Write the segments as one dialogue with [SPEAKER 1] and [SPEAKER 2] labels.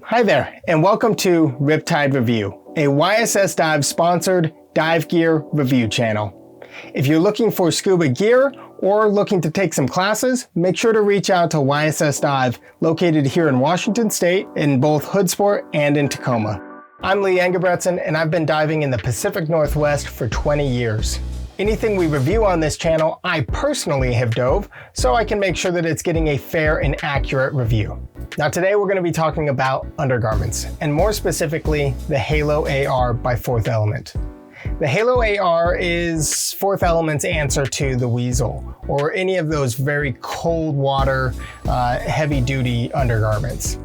[SPEAKER 1] Hi there, and welcome to Riptide Review, a YSS Dive sponsored dive gear review channel. If you're looking for scuba gear or looking to take some classes, make sure to reach out to YSS Dive, located here in Washington State, in both Hoodsport and in Tacoma. I'm Lee Engebretson, and I've been diving in the Pacific Northwest for 20 years. Anything we review on this channel, I personally have dove, so I can make sure that it's getting a fair and accurate review. Now today we're going to be talking about undergarments, and more specifically, the Halo AR by Fourth Element. The Halo AR is Fourth Element's answer to the Weasel, or any of those very cold water, heavy-duty undergarments.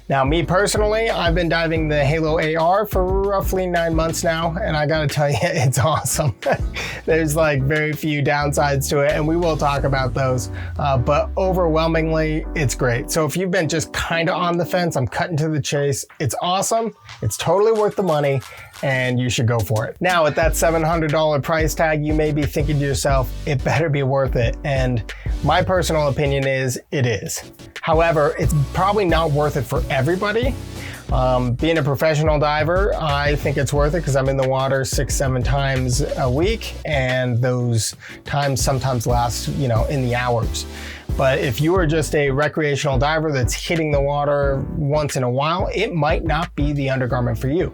[SPEAKER 1] Now, me personally, I've been diving the Halo AR for roughly 9 months now, and I gotta tell you, it's awesome. There's like very few downsides to it, and we will talk about those, but overwhelmingly, it's great. So if you've been just kind of on the fence, I'm cutting to the chase. It's awesome, it's totally worth the money, and you should go for it. Now, at that $700 price tag, you may be thinking to yourself, it better be worth it, and my personal opinion is, it is. However, it's probably not worth it for everybody. Being a professional diver, I think it's worth it because I'm in the water 6-7 times a week, and those times sometimes last, in the hours. But if you are just a recreational diver that's hitting the water once in a while, it might not be the undergarment for you.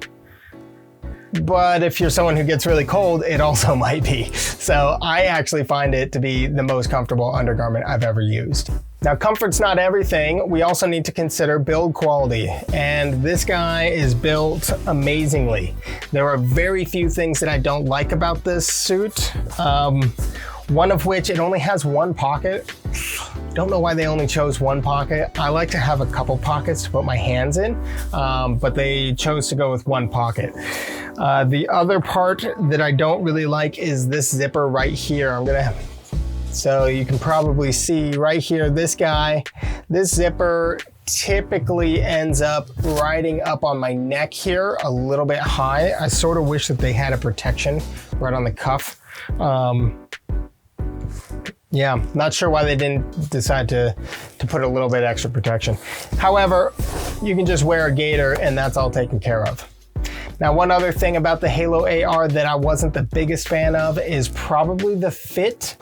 [SPEAKER 1] But if you're someone who gets really cold, it also might be. So I actually find it to be the most comfortable undergarment I've ever used. Now, comfort's not everything. We also need to consider build quality, and this guy is built amazingly. There are very few things that I don't like about this suit. One of which, it only has one pocket. Don't know why they only chose one pocket. I like to have a couple pockets to put my hands in, but they chose to go with one pocket. The other part that I don't really like is this zipper right here. So you can probably see right here, this zipper typically ends up riding up on my neck here a little bit high. I sort of wish that they had a protection right on the cuff. Yeah, not sure why they didn't decide to put a little bit extra protection. However, you can just wear a gaiter and that's all taken care of. Now, one other thing about the Halo AR that I wasn't the biggest fan of is probably the fit.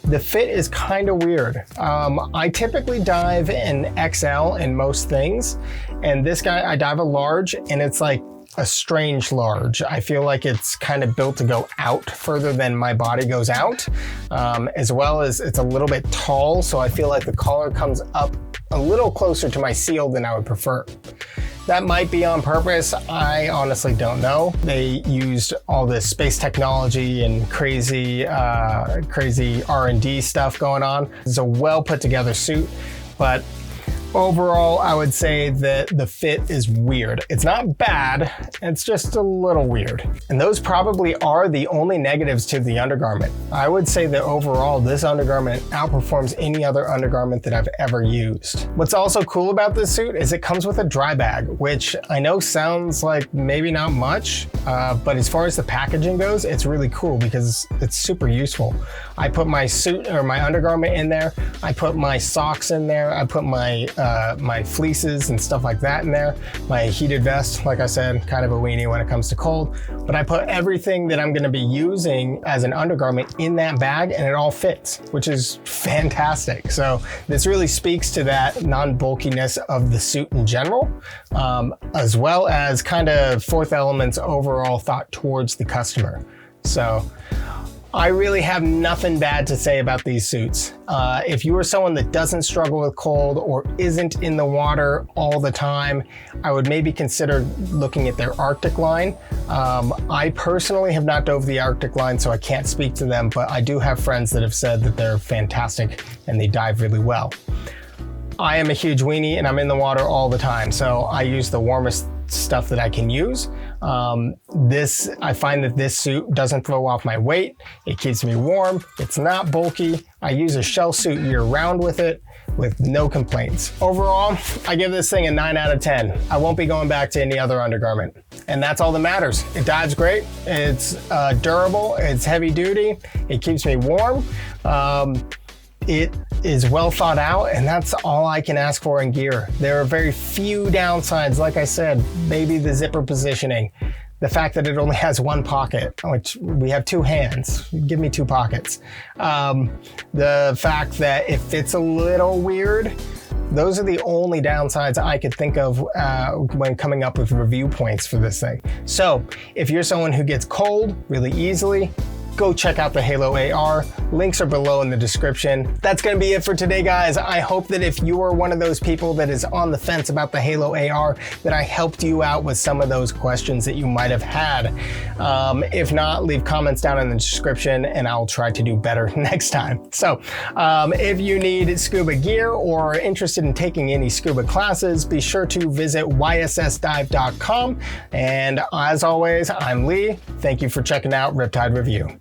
[SPEAKER 1] The fit is kind of weird. I typically dive in XL in most things, and this guy, I dive a large, and it's like a strange large. I feel like it's kind of built to go out further than my body goes out, as well as it's a little bit tall, so I feel like the collar comes up a little closer to my seal than I would prefer. That might be on purpose. I honestly don't know. They used all this space technology and crazy R&D stuff going on. It's a well put together suit, but overall, I would say that the fit is weird. It's not bad, it's just a little weird. And those probably are the only negatives to the undergarment. I would say that overall, this undergarment outperforms any other undergarment that I've ever used. What's also cool about this suit is it comes with a dry bag, which I know sounds like maybe not much, but as far as the packaging goes, it's really cool because it's super useful. I put my suit or my undergarment in there, I put my socks in there, I put my fleeces and stuff like that in there, my heated vest, like I said, kind of a weenie when it comes to cold, but I put everything that I'm gonna be using as an undergarment in that bag and it all fits, which is fantastic. So this really speaks to that non-bulkiness of the suit in general, as well as kind of Fourth Element's overall thought towards the customer. So I really have nothing bad to say about these suits. If you are someone that doesn't struggle with cold or isn't in the water all the time, I would maybe consider looking at their Arctic line. I personally have not dove the Arctic line, so I can't speak to them, but I do have friends that have said that they're fantastic and they dive really well. I am a huge weenie and I'm in the water all the time, so I use the warmest stuff that I can use. I find that this suit doesn't throw off my weight. It keeps me warm. It's not bulky. I use a shell suit year round with it with no complaints. Overall, I give this thing a 9 out of 10. I won't be going back to any other undergarment. And that's all that matters. It dives great. It's durable. It's heavy duty. It keeps me warm. it is well thought out, and that's all I can ask for in gear. There are very few downsides. Like I said, maybe the zipper positioning, the fact that it only has one pocket, which we have two hands. Give me two pockets. The fact that it fits a little weird. Those are the only downsides I could think of when coming up with review points for this thing. So if you're someone who gets cold really easily, go check out the Halo AR. Links are below in the description. That's gonna be it for today, guys. I hope that if you are one of those people that is on the fence about the Halo AR, that I helped you out with some of those questions that you might have had. If not, leave comments down in the description and I'll try to do better next time. So if you need scuba gear or are interested in taking any scuba classes, be sure to visit ysdive.com. And as always, I'm Lee. Thank you for checking out Riptide Review.